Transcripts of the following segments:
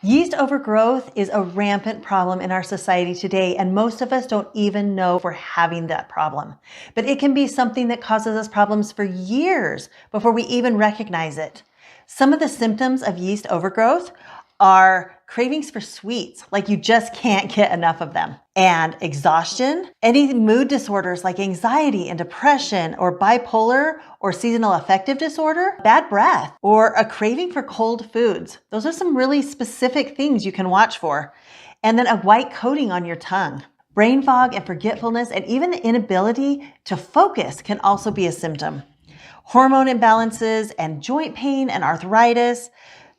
Yeast overgrowth is a rampant problem in our society today, and most of us don't even know we're having that problem. But it can be something that causes us problems for years before we even recognize it. Some of the symptoms of yeast overgrowth are cravings for sweets, like you just can't get enough of them, and exhaustion, any mood disorders like anxiety and depression or bipolar or seasonal affective disorder, bad breath, or a craving for cold foods. Those are some really specific things you can watch for. And then a white coating on your tongue. Brain fog and forgetfulness and even the inability to focus can also be a symptom. Hormone imbalances and joint pain and arthritis,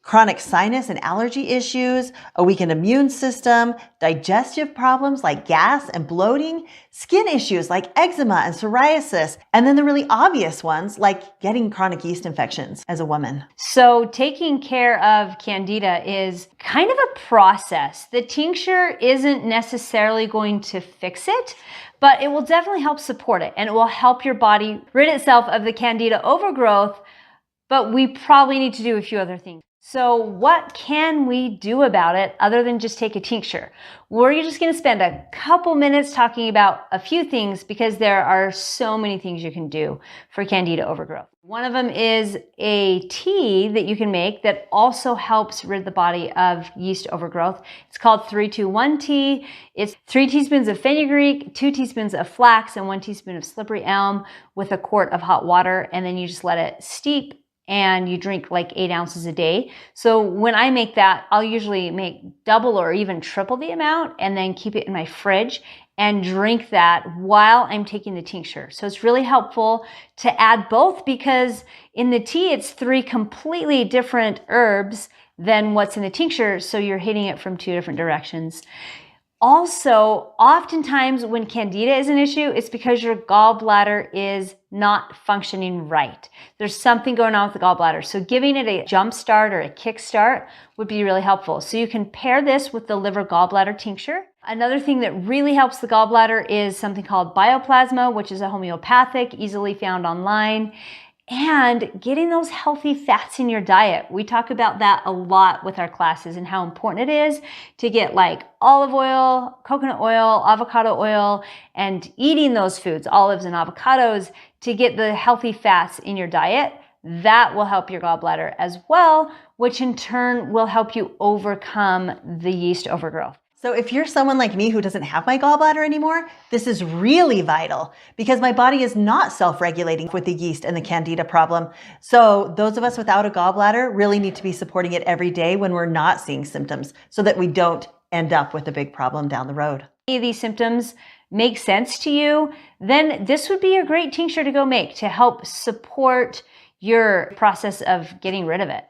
chronic sinus and allergy issues, a weakened immune system, digestive problems like gas and bloating, skin issues like eczema and psoriasis, and then the really obvious ones like getting chronic yeast infections as a woman. So taking care of Candida is kind of a process. The tincture isn't necessarily going to fix it, but it will definitely help support it, and it will help your body rid itself of the Candida overgrowth, but we probably need to do a few other things. So what can we do about it other than just take a tincture? We're just going to spend a couple minutes talking about a few things because there are so many things you can do for Candida overgrowth. One of them is a tea that you can make that also helps rid the body of yeast overgrowth. It's called 3-2-1 tea. It's 3 teaspoons of fenugreek, 2 teaspoons of flax, and 1 teaspoon of slippery elm with a quart of hot water, and then you just let it steep and you drink like 8 ounces a day. So when I make that, I'll usually make double or even triple the amount and then keep it in my fridge and drink that while I'm taking the tincture. So it's really helpful to add both because in the tea, it's 3 completely different herbs than what's in the tincture. So you're hitting it from 2 different directions. Also, oftentimes when Candida is an issue, it's because your gallbladder is not functioning right. There's something going on with the gallbladder. So giving it a jump start or a kick start would be really helpful. So you can pair this with the liver gallbladder tincture. Another thing that really helps the gallbladder is something called bioplasma, which is a homeopathic, easily found online. And getting those healthy fats in your diet. We talk about that a lot with our classes and how important it is to get like olive oil, coconut oil, avocado oil, and eating those foods, olives and avocados, to get the healthy fats in your diet. That will help your gallbladder as well, which in turn will help you overcome the yeast overgrowth. So if you're someone like me who doesn't have my gallbladder anymore, this is really vital because my body is not self-regulating with the yeast and the Candida problem. So those of us without a gallbladder really need to be supporting it every day when we're not seeing symptoms so that we don't end up with a big problem down the road. If any of these symptoms make sense to you, then this would be a great tincture to go make to help support your process of getting rid of it.